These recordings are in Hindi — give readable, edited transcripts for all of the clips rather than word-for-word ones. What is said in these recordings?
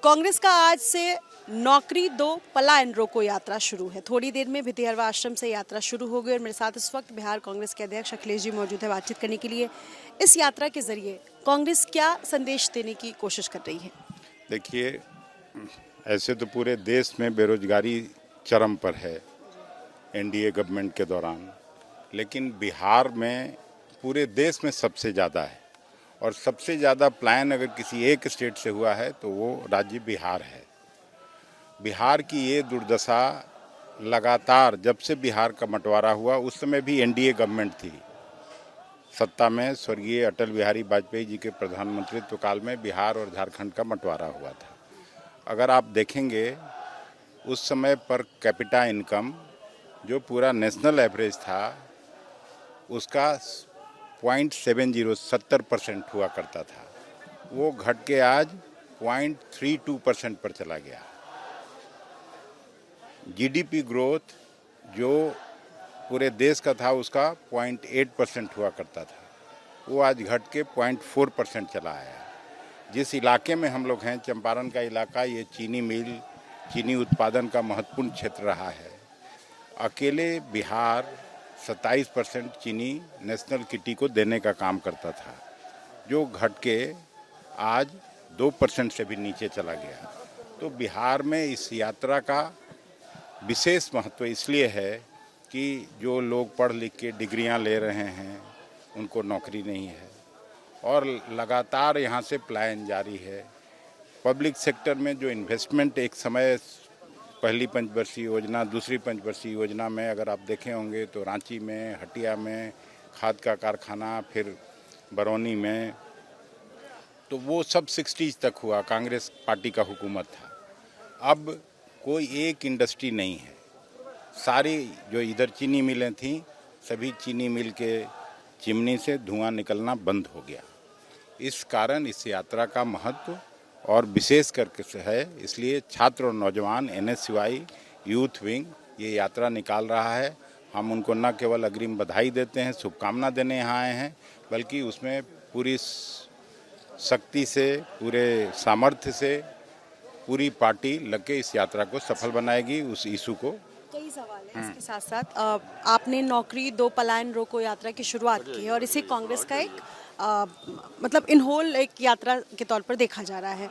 कांग्रेस का आज से नौकरी दो पलायन रोको यात्रा शुरू है। थोड़ी देर में भितिहरवा आश्रम से यात्रा शुरू हो गई और मेरे साथ इस वक्त बिहार कांग्रेस के अध्यक्ष अखिलेश जी मौजूद है बातचीत करने के लिए। इस यात्रा के जरिए कांग्रेस क्या संदेश देने की कोशिश कर रही है? देखिए, ऐसे तो पूरे देश में बेरोजगारी चरम पर है एनडीए गवर्नमेंट के दौरान, लेकिन बिहार में पूरे देश में सबसे ज़्यादा है। और सबसे ज़्यादा पलायन अगर किसी एक स्टेट से हुआ है तो वो राज्य बिहार है। बिहार की ये दुर्दशा लगातार जब से बिहार का बंटवारा हुआ, उस समय भी एनडीए गवर्नमेंट थी सत्ता में। स्वर्गीय अटल बिहारी वाजपेयी जी के प्रधानमंत्रित्व काल में बिहार और झारखंड का बंटवारा हुआ था। अगर आप देखेंगे उस समय पर कैपिटा इनकम जो पूरा नेशनल एवरेज था उसका 0.70% हुआ करता था, वो घट के आज 0.32% पर चला गया। जीडीपी ग्रोथ जो पूरे देश का था उसका 0.8% हुआ करता था, वो आज घट के 0.4% चला आया। जिस इलाके में हम लोग हैं, चंपारण का इलाका, ये चीनी मिल, चीनी उत्पादन का महत्वपूर्ण क्षेत्र रहा है। अकेले बिहार 27% चीनी नेशनल किटी को देने का काम करता था, जो घट के आज 2% से भी नीचे चला गया। तो बिहार में इस यात्रा का विशेष महत्व इसलिए है कि जो लोग पढ़ लिख के डिग्रियां ले रहे हैं उनको नौकरी नहीं है और लगातार यहाँ से पलायन जारी है। पब्लिक सेक्टर में जो इन्वेस्टमेंट एक समय पहली पंचवर्षीय योजना, दूसरी पंचवर्षीय योजना में अगर आप देखे होंगे तो रांची में, हटिया में खाद का कारखाना, फिर बरौनी में, तो वो सब 60s तक हुआ, कांग्रेस पार्टी का हुकूमत था। अब कोई एक इंडस्ट्री नहीं है। सारी जो इधर चीनी मिलें थीं, सभी चीनी मिल के चिमनी से धुआं निकलना बंद हो गया। इस कारण इस यात्रा का महत्व और विशेष करके है, इसलिए छात्र और नौजवान एनएसयूआई यूथ विंग ये यात्रा निकाल रहा है। हम उनको न केवल अग्रिम बधाई देते हैं, शुभकामना देने यहाँ आए हैं, बल्कि उसमें पूरी शक्ति से, पूरे सामर्थ्य से पूरी पार्टी लग के इस यात्रा को सफल बनाएगी। उस इशू को कई सवाल हैं इसके साथ साथ आपने नौकरी दो पलायन रोको यात्रा की शुरुआत की है और इसे कांग्रेस का एक मतलब इन होल एक यात्रा के तौर पर देखा जा रहा है।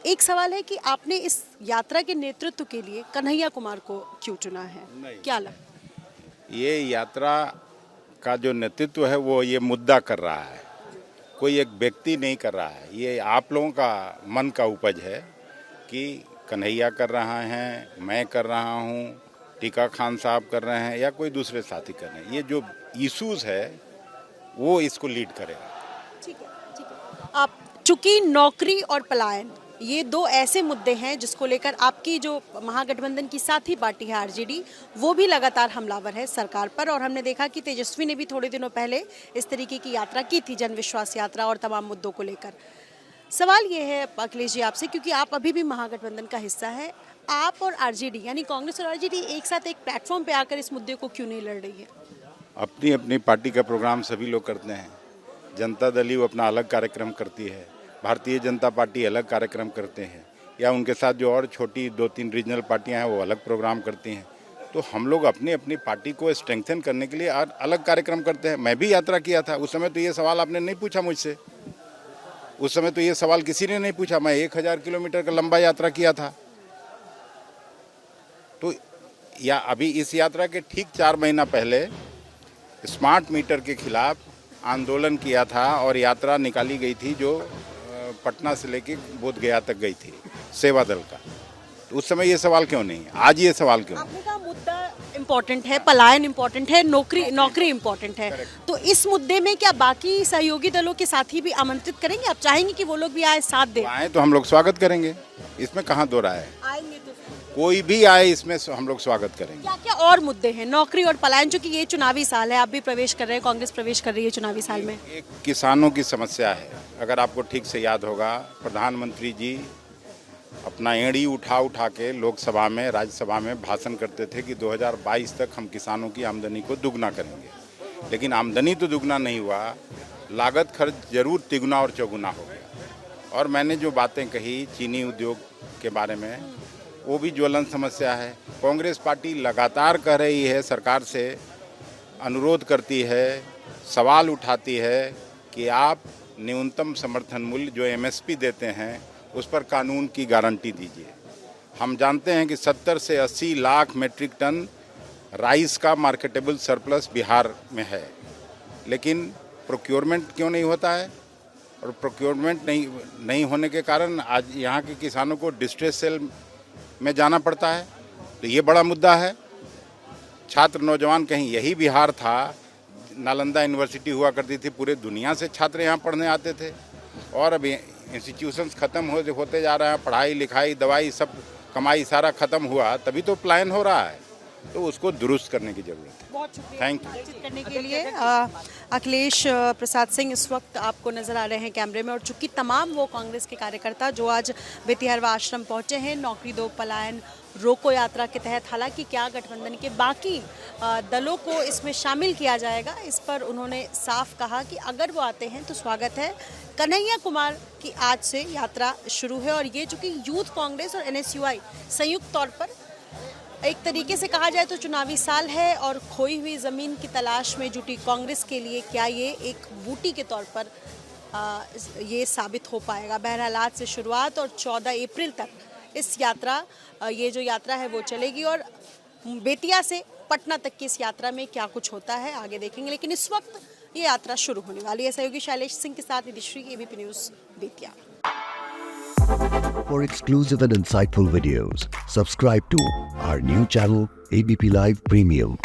एक सवाल है कि आपने इस यात्रा के नेतृत्व के लिए कन्हैया कुमार को क्यों चुना है? क्या लगता? ये यात्रा का जो नेतृत्व है वो ये मुद्दा कर रहा है, कोई एक व्यक्ति नहीं कर रहा है। ये आप लोगों का मन का उपज है कि कन्हैया कर रहा है, मैं कर रहा हूँ, टीका खान साहब कर रहे हैं या कोई दूसरे साथी कर रहे हैं। ये जो इश्यूज है वो इसको लीड करेगा। ठीक है, ठीक है। आप चूंकि नौकरी और पलायन ये दो ऐसे मुद्दे हैं जिसको लेकर आपकी जो महागठबंधन की साथी पार्टी है आरजेडी, वो भी लगातार हमलावर है सरकार पर। और हमने देखा कि तेजस्वी ने भी थोड़े दिनों पहले इस तरीके की यात्रा की थी, जन विश्वास यात्रा, और तमाम मुद्दों को लेकर। सवाल ये है अखिलेश जी आपसे, क्योंकि आप अभी भी महागठबंधन का हिस्सा है, आप और आरजेडी यानी कांग्रेस और आरजेडी एक साथ एक प्लेटफॉर्म पे आकर इस मुद्दे को क्यों नहीं लड़ रही है? अपनी अपनी पार्टी का प्रोग्राम सभी लोग करते हैं। जनता दल वो अपना अलग कार्यक्रम करती है, भारतीय जनता पार्टी अलग कार्यक्रम करते हैं, या उनके साथ जो और छोटी 2-3 रीजनल पार्टियां हैं वो अलग प्रोग्राम करती हैं। तो हम लोग अपनी अपनी पार्टी को स्ट्रेंथन करने के लिए अलग कार्यक्रम करते हैं। मैं भी यात्रा किया था, उस समय तो ये सवाल आपने नहीं पूछा मुझसे, उस समय तो ये सवाल किसी ने नहीं पूछा। मैं 1000 किलोमीटर का लंबा यात्रा किया था। तो या अभी इस यात्रा के ठीक 4 महीना पहले स्मार्ट मीटर के खिलाफ आंदोलन किया था और यात्रा निकाली गई थी जो पटना से लेके बोध गया तक गई थी, सेवा दल का। तो उस समय ये सवाल क्यों नहीं, आज ये सवाल क्यों? आपने कहा मुद्दा इम्पोर्टेंट है, पलायन इम्पोर्टेंट है, नौकरी इम्पोर्टेंट है, तो इस मुद्दे में क्या बाकी सहयोगी दलों के साथी भी आमंत्रित करेंगे? आप चाहेंगे कि वो लोग भी आए, साथ दें? आए तो हम लोग स्वागत करेंगे, इसमें कहाँ दो राय है। आएंगे तो कोई भी आए इसमें हम लोग स्वागत करेंगे। क्या क्या और मुद्दे हैं नौकरी और पलायन, जो कि ये चुनावी साल है, आप भी प्रवेश कर रहे हैं, कांग्रेस प्रवेश कर रही है चुनावी साल में? एक किसानों की समस्या है। अगर आपको ठीक से याद होगा, प्रधानमंत्री जी अपना एड़ी उठा के लोकसभा में, राज्यसभा में भाषण करते थे कि 2022 तक हम किसानों की आमदनी को दुगना करेंगे। लेकिन आमदनी तो दुगना नहीं हुआ, लागत खर्च जरूर तिगुना और चौगुना हो गया। और मैंने जो बातें कही चीनी उद्योग के बारे में, वो भी ज्वलंत समस्या है। कांग्रेस पार्टी लगातार कह रही है, सरकार से अनुरोध करती है, सवाल उठाती है कि आप न्यूनतम समर्थन मूल्य जो एमएसपी देते हैं उस पर कानून की गारंटी दीजिए। हम जानते हैं कि 70 से 80 लाख मेट्रिक टन राइस का मार्केटेबल सरप्लस बिहार में है, लेकिन प्रोक्योरमेंट क्यों नहीं होता है? और प्रोक्योरमेंट नहीं होने के कारण आज यहाँ के किसानों को डिस्ट्रेस सेल में जाना पड़ता है। तो ये बड़ा मुद्दा है। छात्र नौजवान कहीं यही बिहार था, नालंदा यूनिवर्सिटी हुआ करती थी, पूरे दुनिया से छात्र यहाँ पढ़ने आते थे, और अभी इंस्टीट्यूशंस ख़त्म होते जा रहे हैं। पढ़ाई लिखाई दवाई सब कमाई सारा ख़त्म हुआ, तभी तो प्लान हो रहा है, तो उसको दुरुस्त करने की ज़रूरत है। बहुत शुक्रिया थैंक यू। बातचीत करने के लिए। अखिलेश प्रसाद सिंह इस वक्त आपको नजर आ रहे हैं कैमरे में, और चूंकि तमाम वो कांग्रेस के कार्यकर्ता जो आज बेतिहरवा आश्रम पहुंचे हैं नौकरी दो पलायन रोको यात्रा के तहत, हालांकि क्या गठबंधन के बाकी दलों को इसमें शामिल किया जाएगा, इस पर उन्होंने साफ कहा कि अगर वो आते हैं तो स्वागत है। कन्हैया कुमार की आज से यात्रा शुरू है, और ये चूंकि यूथ कांग्रेस और एनएसयूआई संयुक्त तौर पर एक तरीके से कहा जाए तो चुनावी साल है, और खोई हुई ज़मीन की तलाश में जुटी कांग्रेस के लिए क्या ये एक बूटी के तौर पर ये साबित हो पाएगा? बहरहाल आज से शुरुआत, और 14 अप्रैल तक इस यात्रा ये जो यात्रा है वो चलेगी, और बेतिया से पटना तक की इस यात्रा में क्या कुछ होता है आगे देखेंगे, लेकिन इस वक्त ये यात्रा शुरू होने वाली है। सहयोगी शैलेश सिंह के साथ Nidhishree, ABP News Bettiah. For exclusive and insightful videos, subscribe to our new channel ABP Live Premium.